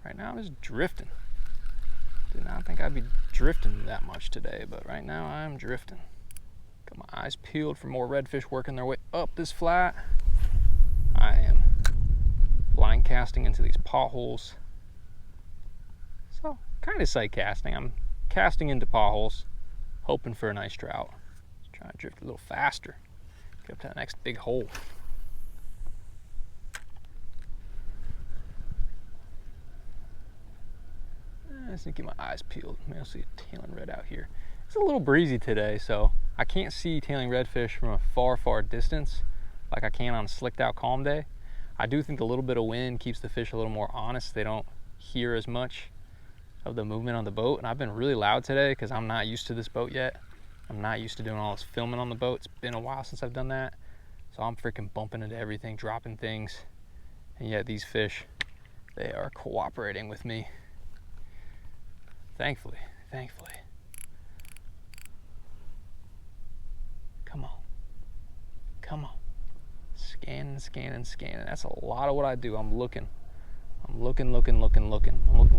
Right now I'm just drifting. Did not think I'd be drifting that much today, but right now I'm drifting. Got my eyes peeled for more redfish working their way up this flat. I am blind casting into these potholes. So, kind of sight casting. I'm casting into potholes, hoping for a nice trout. Just trying to drift a little faster, get up to that next big hole. I just need to get my eyes peeled. Maybe I'll see a tailing red out here. It's a little breezy today, so I can't see tailing redfish from a far, far distance like I can on a slicked out calm day. I do think a little bit of wind keeps the fish a little more honest. They don't hear as much of the movement on the boat. And I've been really loud today because I'm not used to this boat yet. I'm not used to doing all this filming on the boat. It's been a while since I've done that. So I'm freaking bumping into everything, dropping things. And yet these fish, they are cooperating with me. Thankfully. Come on. Scanning. That's a lot of what I do. I'm looking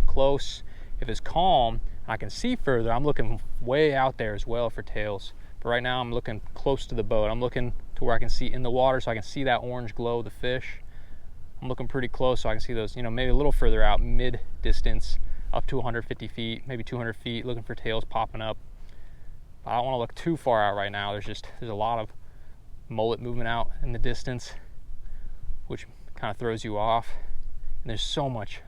close. If it's calm and I can see further, I'm looking way out there as well for tails. But right now I'm looking close to the boat. I'm looking to where I can see in the water so I can see that orange glow of the fish. I'm looking pretty close so I can see those, maybe a little further out, mid distance, up to 150 feet, maybe 200 feet, looking for tails popping up. I don't want to look too far out right now. There's a lot of mullet movement out in the distance, which kind of throws you off. And there's so much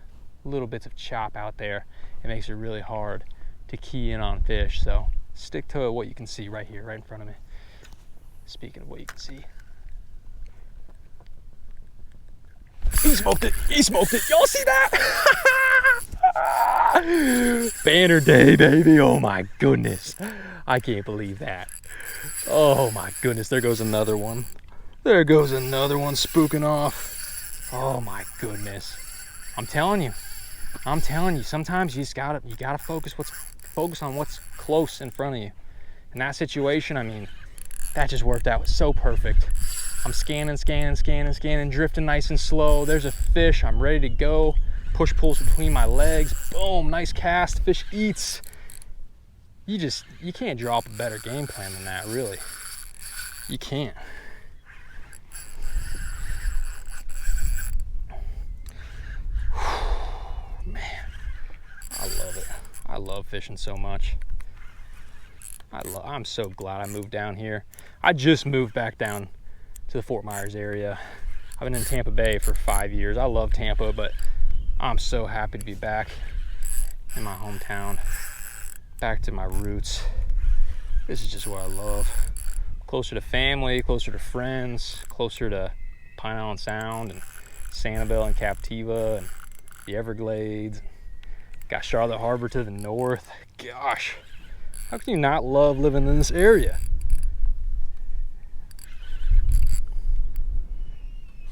little bits of chop out there. It makes it really hard to key in on fish. So stick to what you can see right here, right in front of me. Speaking of what you can see. He smoked it. Y'all see that? Banner day, baby. Oh my goodness. I can't believe that. Oh my goodness. There goes another one. Spooking off. Oh my goodness. I'm telling you. Sometimes you just gotta focus on what's close in front of you. In that situation, I mean, that just worked out so perfect. I'm scanning, drifting nice and slow. There's a fish. I'm ready to go. Push pulls between my legs. Boom, nice cast. Fish eats. You can't draw up a better game plan than that, really. You can't. Man, I love it. I love fishing so much. I'm so glad I moved down here. I just moved back down to the Fort Myers area. I've been in Tampa Bay for 5 years. I love Tampa, but I'm so happy to be back in my hometown, back to my roots. This is just what I love. Closer to family, closer to friends, closer to Pine Island Sound and Sanibel and Captiva and the Everglades. Got Charlotte Harbor to the north. Gosh, how can you not love living in this area?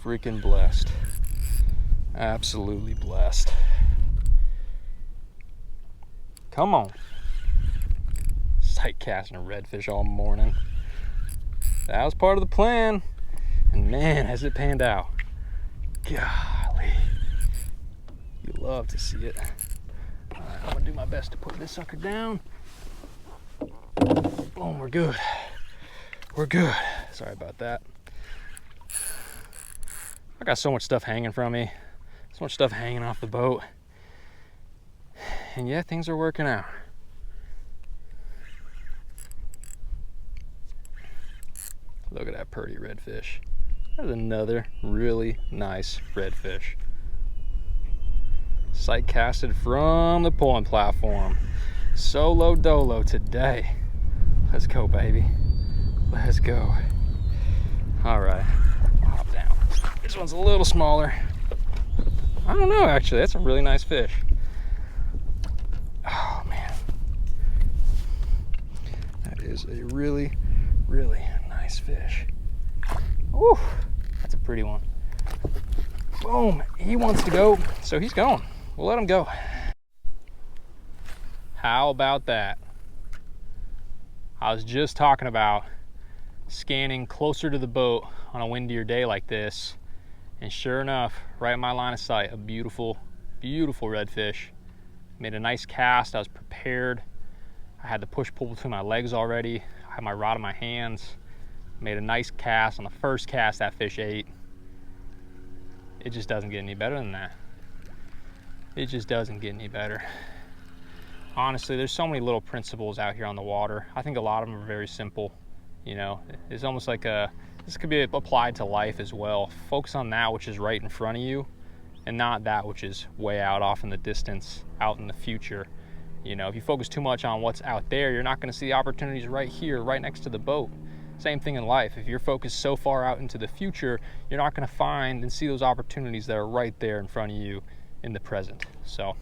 Freaking blessed. Absolutely blessed. Come on. Sight casting a redfish all morning. That was part of the plan. And man, has it panned out. Golly. You love to see it. All right, I'm gonna do my best to put this sucker down. Boom, we're good. Sorry about that. I got so much stuff hanging from me, so much stuff hanging off the boat. And yeah, things are working out. Look at that pretty redfish. There's another really nice redfish. Sight casted from the pulling platform. Solo dolo today. Let's go, baby. Let's go. All right, hop down. This one's a little smaller. I don't know, actually. That's a really nice fish. Oh, man. That is a really, really nice fish. Ooh, that's a pretty one. Boom. He wants to go, so he's going. We'll let him go. How about that? I was just talking about scanning closer to the boat on a windier day like this, and sure enough, right in my line of sight, a beautiful beautiful redfish. Made a nice cast. I was prepared. I had the push-pull between my legs already. I had my rod in my hands. Made a nice cast. On the first cast, that fish ate. It just doesn't get any better than that. It just doesn't get any better. Honestly, there's so many little principles out here on the water. I think a lot of them are very simple. You know, it's almost like this could be applied to life as well. Focus on that which is right in front of you and not that which is way out off in the distance, out in the future. You know, if you focus too much on what's out there, you're not going to see the opportunities right here, right next to the boat. Same thing in life. If you're focused so far out into the future, you're not going to find and see those opportunities that are right there in front of you in the present. So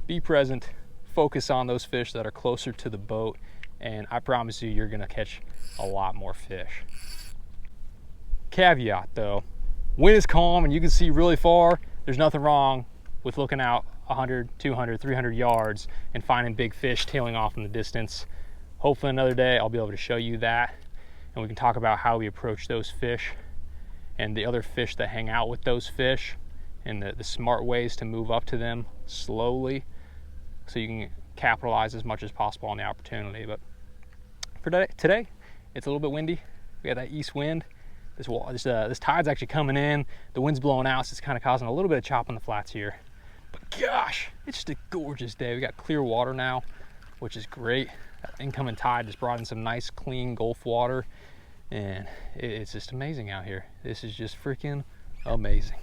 be present, focus on those fish that are closer to the boat, and I promise you, you're going to catch a lot more fish. Caveat though, when it's calm and you can see really far, there's nothing wrong with looking out 100, 200, 300 yards and finding big fish tailing off in the distance. Hopefully another day I'll be able to show you that, and we can talk about how we approach those fish and the other fish that hang out with those fish and the smart ways to move up to them slowly so you can capitalize as much as possible on the opportunity. But for today, it's a little bit windy. We got that east wind. This tide's actually coming in. The wind's blowing out, so it's kind of causing a little bit of chop on the flats here. But gosh, it's just a gorgeous day. We got clear water now, which is great. That incoming tide just brought in some nice, clean Gulf water, and it's just amazing out here. This is just freaking amazing.